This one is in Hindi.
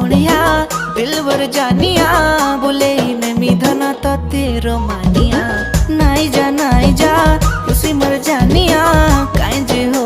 सोनिया दिलवर जानिया बोले मैं मिधना तो तेरो मानिया नाई जा खुशी मर जानिया काई जे हो